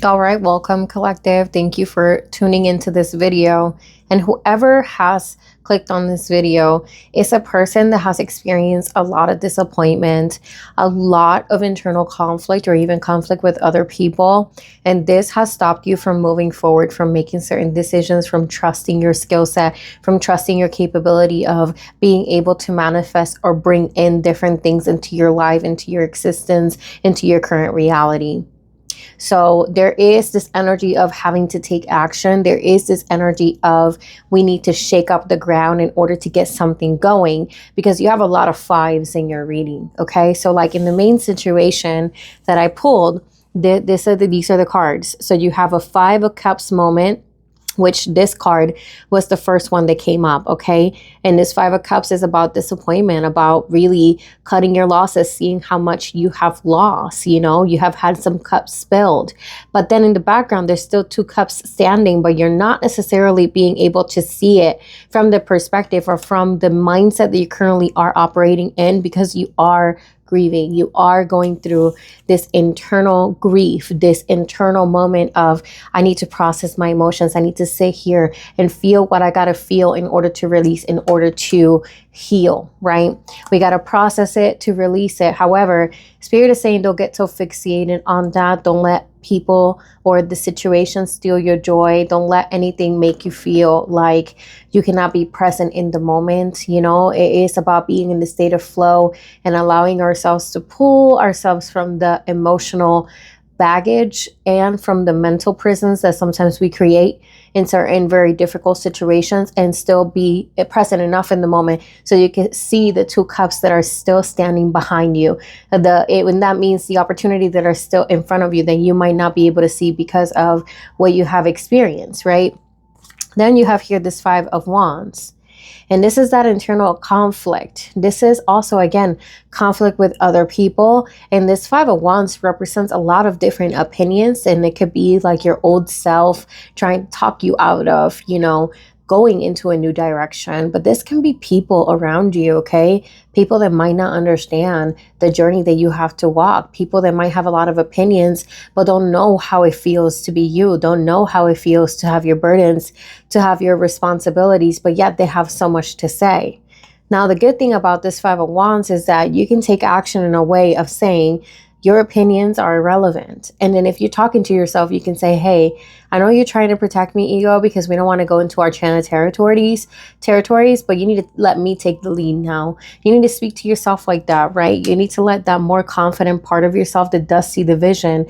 All right, welcome collective. Thank you for tuning into this video. And whoever has clicked on this video is a person that has experienced a lot of disappointment, a lot of internal conflict, or even conflict with other people. And this has stopped you from moving forward, from making certain decisions, from trusting your skill set, from trusting your capability of being able to manifest or bring in different things into your life, into your existence, into your current reality. So there is this energy of having to take action. There is this energy of we need to shake up the ground in order to get something going, because you have a lot of fives in your reading. Okay. So like in the main situation that I pulled, these are the cards. So you have a 5 of Cups moment, which this card was the first one that came up, okay? And this 5 of Cups is about disappointment, about really cutting your losses, seeing how much you have lost, you have had some cups spilled. But then in the background, there's still 2 cups standing, but you're not necessarily being able to see it from the perspective or from the mindset that you currently are operating in, because you are grieving. You are going through this internal grief, this internal moment of, I need to process my emotions. I need to sit here and feel what I got to feel in order to release, in order to heal, right? We got to process it to release it. However, Spirit is saying don't get so fixated on that. Don't let people or the situation steal your joy. Don't let anything make you feel like you cannot be present in the moment. It is about being in the state of flow and allowing ourselves to pull ourselves from the emotional baggage and from the mental prisons that sometimes we create in certain very difficult situations, and still be present enough in the moment so you can see the 2 cups that are still standing behind you. And that means the opportunity that are still in front of you that you might not be able to see because of what you have experienced, right? Then you have here this 5 of Wands. And this is that internal conflict. This is also, again, conflict with other people. And this 5 of Wands represents a lot of different opinions. And it could be like your old self trying to talk you out of, going into a new direction. But this can be people around you, okay? People that might not understand the journey that you have to walk. People that might have a lot of opinions, but don't know how it feels to be you, don't know how it feels to have your burdens, to have your responsibilities, but yet they have so much to say. Now, the good thing about this 5 of Wands is that you can take action in a way of saying, your opinions are irrelevant. And then if you're talking to yourself, you can say, hey, I know you're trying to protect me, ego, because we don't want to go into our China territories, but you need to let me take the lead now. You need to speak to yourself like that, right? You need to let that more confident part of yourself that does see the vision,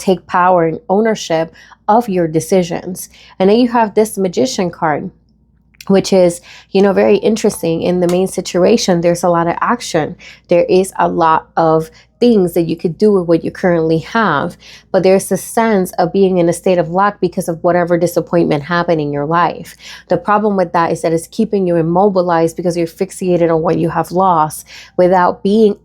take power and ownership of your decisions. And then you have this Magician card, which is, very interesting. In the main situation, there's a lot of action. There is a lot of things that you could do with what you currently have, but there's a sense of being in a state of lack because of whatever disappointment happened in your life. The problem with that is that it's keeping you immobilized because you're fixated on what you have lost without being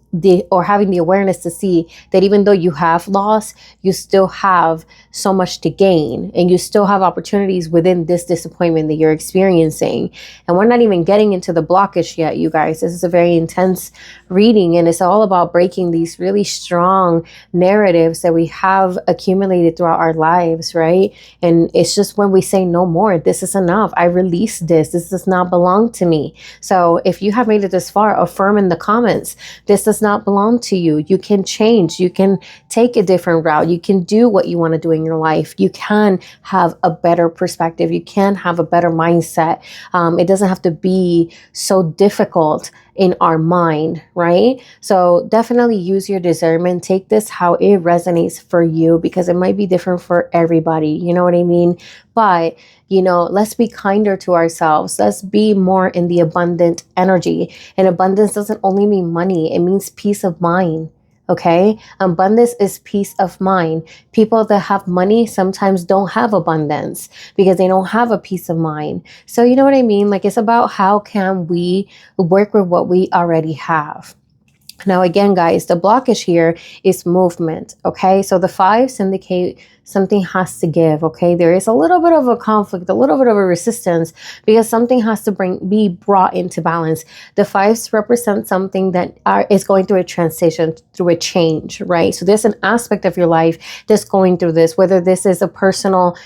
having the awareness to see that even though you have lost, you still have so much to gain, and you still have opportunities within this disappointment that you're experiencing. And we're not even getting into the blockage yet, you guys. This is a very intense reading, and it's all about breaking these really strong narratives that we have accumulated throughout our lives, right? And it's just when we say no more, this is enough. I release this. This does not belong to me. So if you have made it this far, affirm in the comments. This does not belong to you. You can change. You can take a different route. You can do what you want to do in your life. You can have a better perspective. You can have a better mindset. It doesn't have to be so difficult in our mind, right? So definitely use your discernment. Take this how it resonates for you, because it might be different for everybody. You know what I mean? But, let's be kinder to ourselves. Let's be more in the abundant energy. And abundance doesn't only mean money. It means peace of mind. Okay. Abundance is peace of mind. People that have money sometimes don't have abundance because they don't have a peace of mind. So you know what I mean? Like, it's about how can we work with what we already have. Now, again, guys, the blockage here is movement. Okay. So the 5s indicate something has to give, okay? There is a little bit of a conflict, a little bit of a resistance, because something has to be brought into balance. The fives represent something that is going through a transition, through a change, right? So there's an aspect of your life that's going through this, whether this is a personal,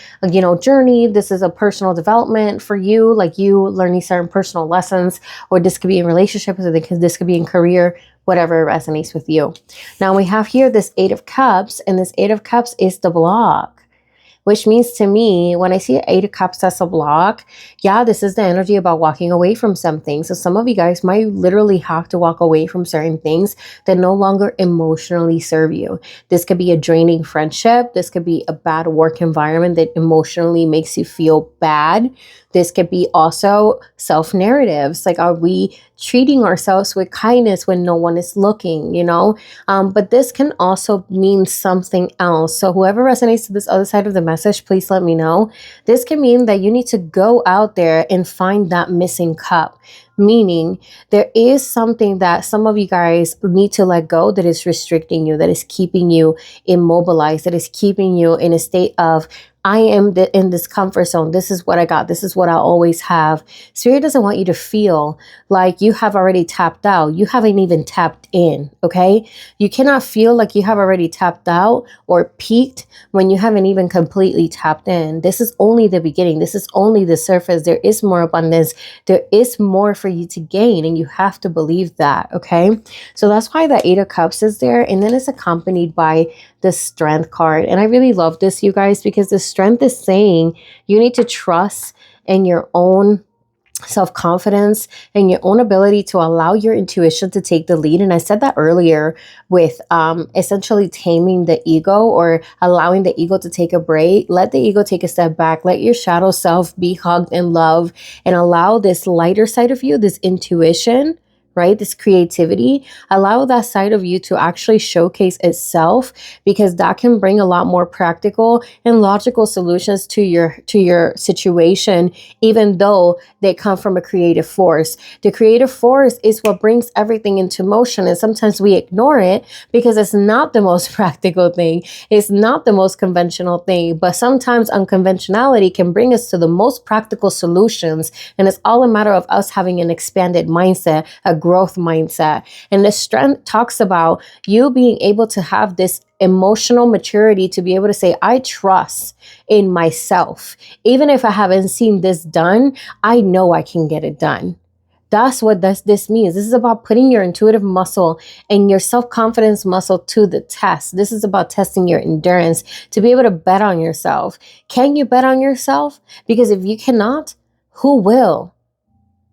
journey, this is a personal development for you, like you learning certain personal lessons, or this could be in relationships, or this could be in career, whatever resonates with you. Now we have here this Eight of Cups, and this Eight of Cups is the block, which means to me, when I see Eight of Cups as a block, yeah, this is the energy about walking away from something. So some of you guys might literally have to walk away from certain things that no longer emotionally serve you. This could be a draining friendship. This could be a bad work environment that emotionally makes you feel bad. This could be also self-narratives. Like, are we treating ourselves with kindness when no one is looking, But this can also mean something else. So whoever resonates to this other side of the message, please let me know. This can mean that you need to go out there and find that missing cup. Meaning there is something that some of you guys need to let go that is restricting you, that is keeping you immobilized, that is keeping you in a state of, I am in this comfort zone. This is what I got. This is what I always have. Spirit doesn't want you to feel like you have already tapped out. You haven't even tapped in, okay? You cannot feel like you have already tapped out or peaked when you haven't even completely tapped in. This is only the beginning. This is only the surface. There is more abundance. There is more for you to gain, and you have to believe that, okay? So that's why the Eight of Cups is there, and then it's accompanied by the Strength card. And I really love this, you guys, because the Strength is saying you need to trust in your own self-confidence and your own ability to allow your intuition to take the lead. And I said that earlier with essentially taming the ego, or allowing the ego to take a break. Let the ego take a step back. Let your shadow self be hugged and loved, and allow this lighter side of you, this intuition, right? This creativity, allow that side of you to actually showcase itself, because that can bring a lot more practical and logical solutions to your situation, even though they come from a creative force. The creative force is what brings everything into motion. And sometimes we ignore it because it's not the most practical thing. It's not the most conventional thing, but sometimes unconventionality can bring us to the most practical solutions. And it's all a matter of us having an expanded mindset, a growth mindset. And the Strength talks about you being able to have this emotional maturity to be able to say, I trust in myself. Even if I haven't seen this done, I know I can get it done. That's what this means. This is about putting your intuitive muscle and your self-confidence muscle to the test. This is about testing your endurance to be able to bet on yourself. Can you bet on yourself? Because if you cannot, who will?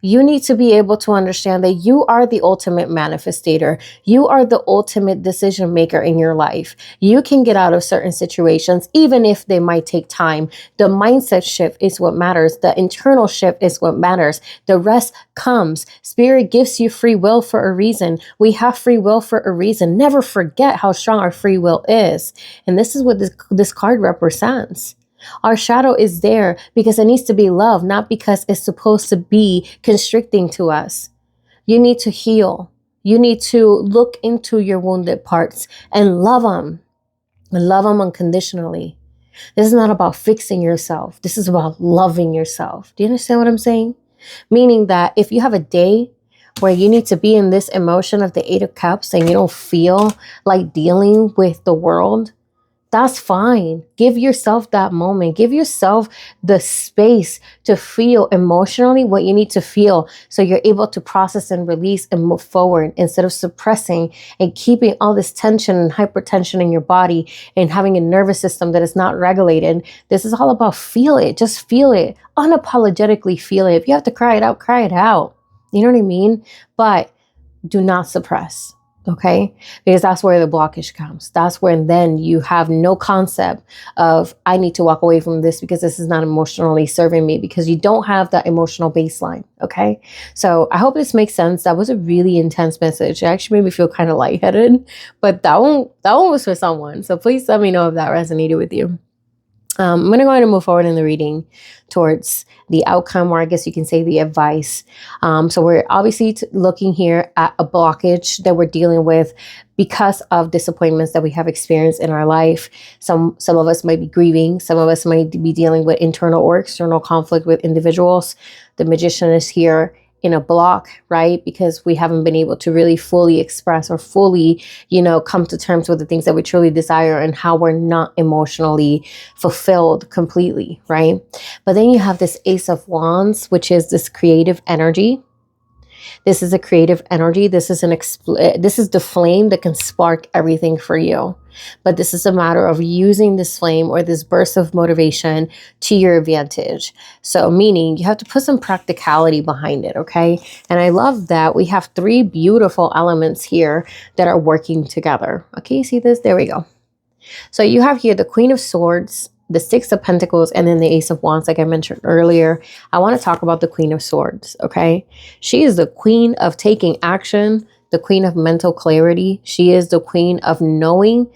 You need to be able to understand that you are the ultimate manifestator. You are the ultimate decision maker in your life. You can get out of certain situations, even if they might take time. The mindset shift is what matters. The internal shift is what matters. The rest comes. Spirit gives you free will for a reason. We have free will for a reason. Never forget how strong our free will is. And this is what this card represents. Our shadow is there because it needs to be loved, not because it's supposed to be constricting to us. You need to heal. You need to look into your wounded parts and love them. And love them unconditionally. This is not about fixing yourself. This is about loving yourself. Do you understand what I'm saying? Meaning that if you have a day where you need to be in this emotion of the Eight of Cups and you don't feel like dealing with the world, that's fine. Give yourself that moment. Give yourself the space to feel emotionally what you need to feel, so you're able to process and release and move forward, instead of suppressing and keeping all this tension and hypertension in your body and having a nervous system that is not regulated. This is all about feel it. Just feel it. Unapologetically feel it. If you have to cry it out, cry it out. You know what I mean? But do not suppress. Okay? Because that's where the blockage comes. That's when then you have no concept of, I need to walk away from this because this is not emotionally serving me, because you don't have that emotional baseline. Okay? So I hope this makes sense. That was a really intense message. It actually made me feel kind of lightheaded, but that one was for someone. So please let me know if that resonated with you. I'm going to go ahead and move forward in the reading towards the outcome, or I guess you can say the advice. So we're obviously looking here at a blockage that we're dealing with because of disappointments that we have experienced in our life. Some of us might be grieving. Some of us might be dealing with internal or external conflict with individuals. The magician is here in a block, right? Because we haven't been able to really fully express or fully, come to terms with the things that we truly desire and how we're not emotionally fulfilled completely, right? But then you have this Ace of Wands, which is this creative energy. This is a creative energy. This is this is the flame that can spark everything for you. But this is a matter of using this flame or this burst of motivation to your advantage. So meaning you have to put some practicality behind it, okay? And I love that we have 3 beautiful elements here that are working together. Okay, you see this? There we go. So you have here the Queen of Swords, the Six of Pentacles, and then the Ace of Wands, like I mentioned earlier. I want to talk about the Queen of Swords, okay? She is the queen of taking action, the queen of mental clarity. She is the queen of knowing,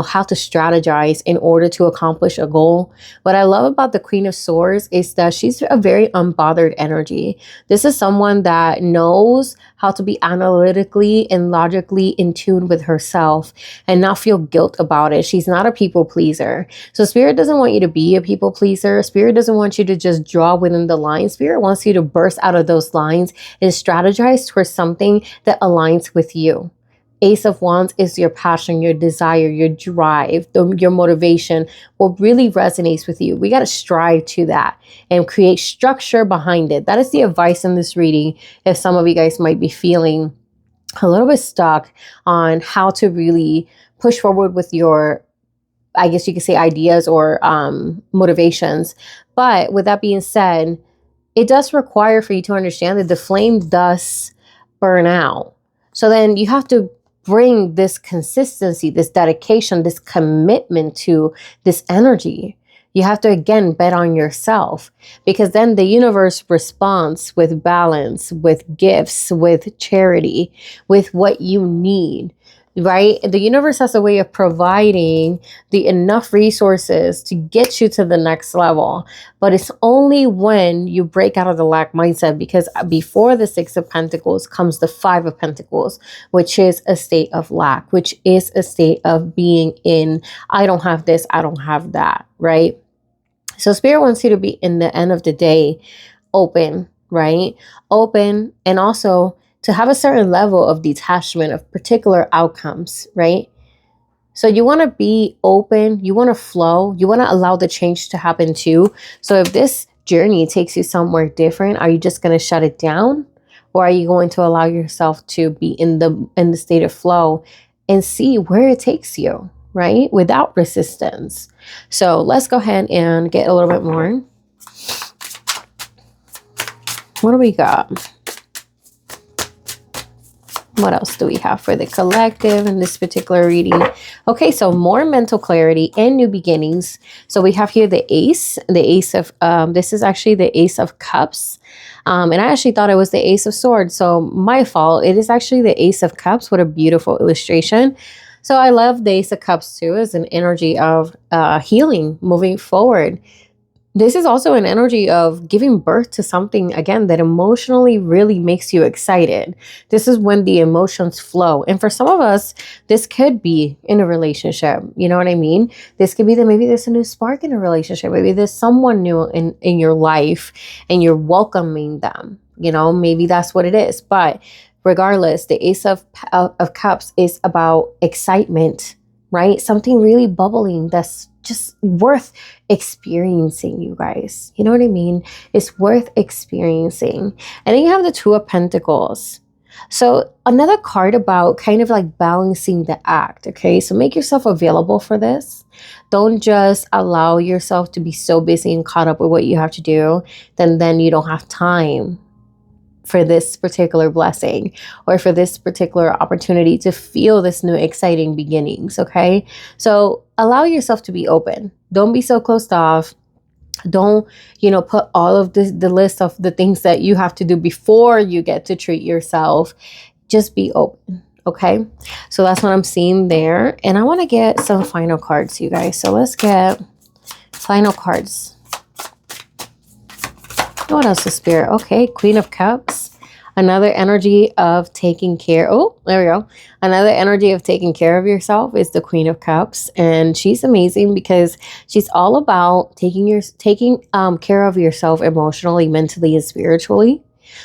how to strategize in order to accomplish a goal. What I love about the Queen of Swords is that she's a very unbothered energy. This is someone that knows how to be analytically and logically in tune with herself and not feel guilt about it. She's not a people pleaser. So Spirit doesn't want you to be a people pleaser. Spirit doesn't want you to just draw within the lines. Spirit wants you to burst out of those lines and strategize towards something that aligns with you. Ace of Wands is your passion, your desire, your drive, your motivation, what really resonates with you. We got to strive to that and create structure behind it. That is the advice in this reading. If some of you guys might be feeling a little bit stuck on how to really push forward with your, I guess you could say, ideas or motivations. But with that being said, it does require for you to understand that the flame does burn out. So then you have to bring this consistency, this dedication, this commitment to this energy. You have to, again, bet on yourself, because then the universe responds with balance, with gifts, with charity, with what you need, right? The universe has a way of providing the enough resources to get you to the next level. But it's only when you break out of the lack mindset, because before the Six of Pentacles comes the Five of Pentacles, which is a state of lack, which is a state of being in, I don't have this, I don't have that, right? So Spirit wants you to be, in the end of the day, open, right? Open, and also to have a certain level of detachment of particular outcomes, right? So you want to be open, you want to flow, you want to allow the change to happen too. So if this journey takes you somewhere different, are you just going to shut it down? Or are you going to allow yourself to be in the state of flow and see where it takes you, right? Without resistance. So let's go ahead and get a little bit more. What do we got? What else do we have for the collective in this particular reading? Okay, so more mental clarity and new beginnings. So we have here the Ace of, this is actually the Ace of Cups. And I actually thought it was the Ace of Swords. So my fault. It is actually the Ace of Cups. What a beautiful illustration. So I love the Ace of Cups too as an energy of healing, moving forward. This is also an energy of giving birth to something, again, that emotionally really makes you excited. This is when the emotions flow. And for some of us, this could be in a relationship. You know what I mean? This could be that maybe there's a new spark in a relationship. Maybe there's someone new in your life and you're welcoming them. Maybe that's what it is. But regardless, the Ace of Cups is about excitement, right? Something really bubbling that's just worth experiencing, you guys. You know what I mean? It's worth experiencing. And then you have the Two of Pentacles. So another card about kind of like balancing the act, okay? So make yourself available for this. Don't just allow yourself to be so busy and caught up with what you have to do, then you don't have time for this particular blessing or for this particular opportunity to feel this new exciting beginnings, okay? So allow yourself to be open. Don't be so closed off. Don't, put all of the list of the things that you have to do before you get to treat yourself. Just be open, okay? So that's what I'm seeing there. And I want to get some final cards, you guys. So let's get final cards. What else is Spirit? Okay, Queen of Cups. Another energy of taking care. Oh, there we go. Another energy of taking care of yourself is the Queen of Cups. And she's amazing because she's all about taking care of yourself emotionally, mentally, and spiritually.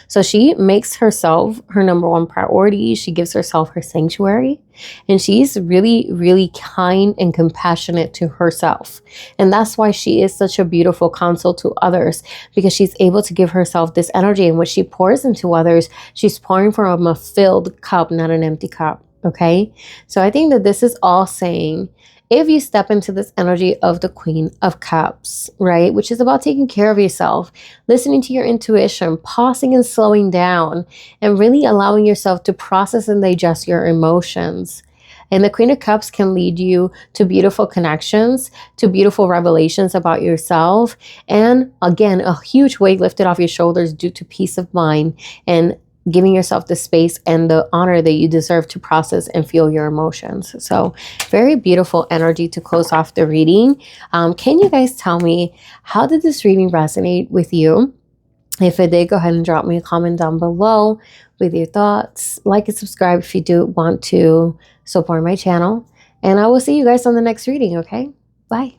So she makes herself her number one priority. She gives herself her sanctuary. And she's really, really kind and compassionate to herself. And that's why she is such a beautiful counsel to others, because she's able to give herself this energy. And when she pours into others, she's pouring from a filled cup, not an empty cup. Okay. So I think that this is all saying, if you step into this energy of the Queen of Cups, right, which is about taking care of yourself, listening to your intuition, pausing and slowing down, and really allowing yourself to process and digest your emotions. And the Queen of Cups can lead you to beautiful connections, to beautiful revelations about yourself, and again, a huge weight lifted off your shoulders due to peace of mind and giving yourself the space and the honor that you deserve to process and feel your emotions. So very beautiful energy to close off the reading. Can you guys tell me, how did this reading resonate with you? If it did, go ahead and drop me a comment down below with your thoughts. Like and subscribe if you do want to support my channel. And I will see you guys on the next reading, okay? Bye.